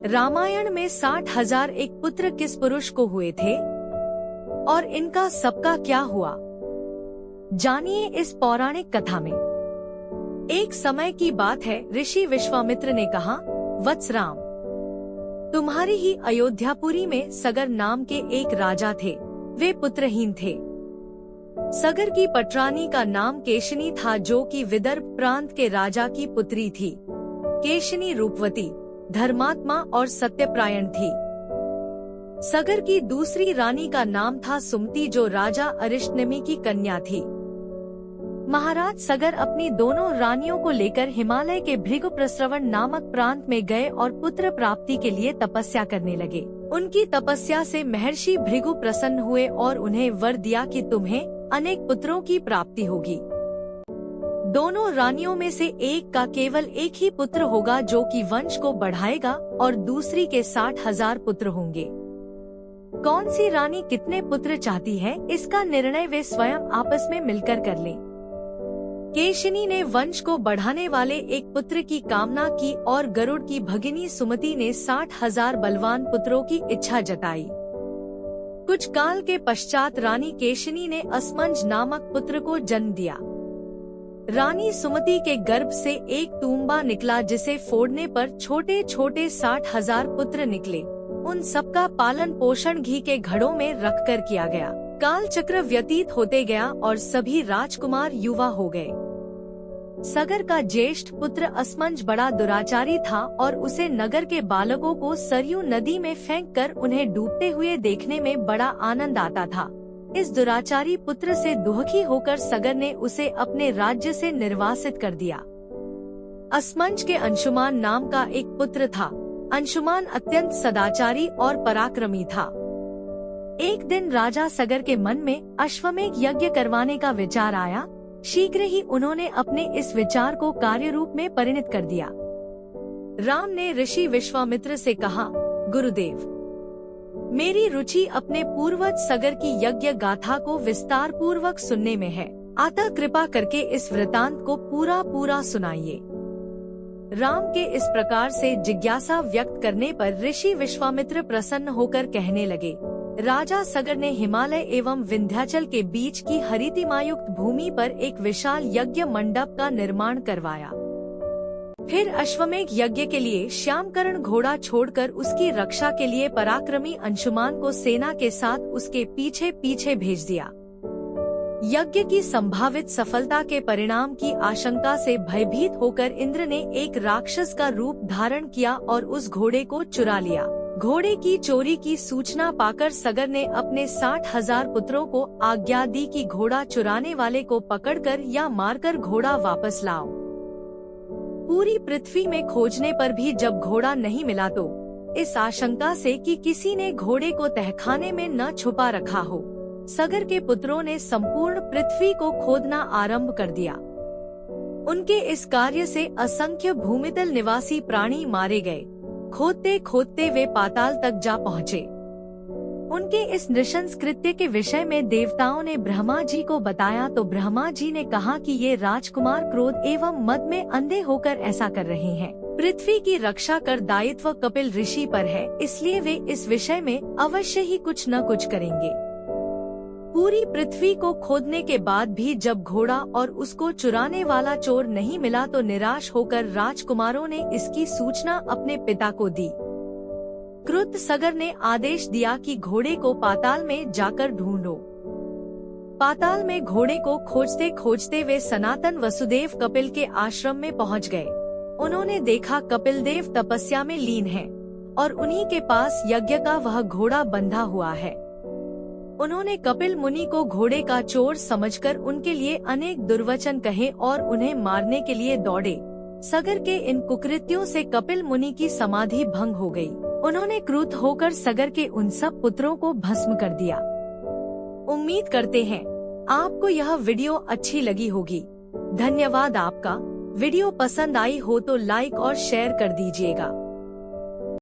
रामायण में 60,000 एक पुत्र किस पुरुष को हुए थे और इनका सबका क्या हुआ? जानिए इस पौराणिक कथा में। एक समय की बात है, ऋषि विश्वामित्र ने कहा, वत्स राम, तुम्हारी ही अयोध्यापुरी में सगर नाम के एक राजा थे। वे पुत्रहीन थे। सगर की पटरानी का नाम केशिनी था, जो कि विदर्भ प्रांत के राजा की पुत्री थी। केशिनी रूपवती, धर्मात्मा और सत्यप्रायण थी। सगर की दूसरी रानी का नाम था सुमति, जो राजा अरिष्टनेमि की कन्या थी। महाराज सगर अपनी दोनों रानियों को लेकर हिमालय के भृगु प्रस्रवण नामक प्रांत में गए और पुत्र प्राप्ति के लिए तपस्या करने लगे। उनकी तपस्या से महर्षि भृगु प्रसन्न हुए और उन्हें वर दिया कि तुम्हें अनेक पुत्रों की प्राप्ति होगी। दोनों रानियों में से एक का केवल एक ही पुत्र होगा, जो कि वंश को बढ़ाएगा, और दूसरी के 60,000 पुत्र होंगे। कौन सी रानी कितने पुत्र चाहती है, इसका निर्णय वे स्वयं आपस में मिलकर कर लें। केशिनी ने वंश को बढ़ाने वाले एक पुत्र की कामना की और गरुड़ की भगिनी सुमति ने 60,000 बलवान पुत्रों की इच्छा जताई। कुछ काल के पश्चात रानी केशिनी ने असमंज नामक पुत्र को जन्म दिया। रानी सुमति के गर्भ से एक तूम्बा निकला, जिसे फोड़ने पर छोटे छोटे 60,000 पुत्र निकले। उन सबका पालन पोषण घी के घड़ों में रखकर किया गया। काल चक्र व्यतीत होते गया और सभी राजकुमार युवा हो गए। सगर का ज्येष्ठ पुत्र असमंज बड़ा दुराचारी था और उसे नगर के बालकों को सरयू नदी में फेंककर उन्हें डूबते हुए देखने में बड़ा आनंद आता था। इस दुराचारी पुत्र से दुखी होकर सगर ने उसे अपने राज्य से निर्वासित कर दिया। असमंज के अंशुमान नाम का एक पुत्र था। अंशुमान अत्यंत सदाचारी और पराक्रमी था। एक दिन राजा सगर के मन में अश्वमेध यज्ञ करवाने का विचार आया। शीघ्र ही उन्होंने अपने इस विचार को कार्य रूप में परिणत कर दिया। राम ने ऋषि विश्वामित्र से कहा, गुरुदेव, मेरी रुचि अपने पूर्वज सगर की यज्ञ गाथा को विस्तार पूर्वक सुनने में है। अतः कृपा करके इस वृतांत को पूरा सुनाइए। राम के इस प्रकार से जिज्ञासा व्यक्त करने पर ऋषि विश्वामित्र प्रसन्न होकर कहने लगे, राजा सगर ने हिमालय एवं विंध्याचल के बीच की हरितिमायुक्त भूमि पर एक विशाल यज्ञ मंडप का निर्माण करवाया। फिर अश्वमेध यज्ञ के लिए श्यामकर्ण घोड़ा छोड़कर उसकी रक्षा के लिए पराक्रमी अंशुमान को सेना के साथ उसके पीछे पीछे भेज दिया। यज्ञ की संभावित सफलता के परिणाम की आशंका से भयभीत होकर इंद्र ने एक राक्षस का रूप धारण किया और उस घोड़े को चुरा लिया। घोड़े की चोरी की सूचना पाकर सगर ने अपने 60,000 पुत्रों को आज्ञा दी कि घोड़ा चुराने वाले को पकड़कर या मारकर घोड़ा वापस लाओ। पूरी पृथ्वी में खोजने पर भी जब घोड़ा नहीं मिला तो इस आशंका से कि किसी ने घोड़े को तहखाने में न छुपा रखा हो, सगर के पुत्रों ने संपूर्ण पृथ्वी को खोदना आरंभ कर दिया। उनके इस कार्य से असंख्य भूमितल निवासी प्राणी मारे गए। खोदते खोदते वे पाताल तक जा पहुँचे। उनके इस नृशंस कृत्य के विषय में देवताओं ने ब्रह्मा जी को बताया तो ब्रह्मा जी ने कहा कि ये राजकुमार क्रोध एवं मद में अंधे होकर ऐसा कर रहे हैं। पृथ्वी की रक्षा कर दायित्व कपिल ऋषि पर है, इसलिए वे इस विषय में अवश्य ही कुछ न कुछ करेंगे। पूरी पृथ्वी को खोदने के बाद भी जब घोड़ा और उसको चुराने वाला चोर नहीं मिला तो निराश होकर राजकुमारों ने इसकी सूचना अपने पिता को दी। क्रुद्ध सगर ने आदेश दिया कि घोड़े को पाताल में जाकर ढूंढो। पाताल में घोड़े को खोजते खोजते वे सनातन वसुदेव कपिल के आश्रम में पहुंच गए। उन्होंने देखा कपिल देव तपस्या में लीन हैं और उन्हीं के पास यज्ञ का वह घोड़ा बंधा हुआ है। उन्होंने कपिल मुनि को घोड़े का चोर समझकर उनके लिए अनेक दुर्वचन कहे और उन्हें मारने के लिए दौड़े। सगर के इन कुकृत्यों से कपिल मुनि की समाधि भंग हो गई। उन्होंने क्रुद्ध होकर सगर के उन सब पुत्रों को भस्म कर दिया। उम्मीद करते हैं आपको यह वीडियो अच्छी लगी होगी। धन्यवाद आपका। वीडियो पसंद आई हो तो लाइक और शेयर कर दीजिएगा।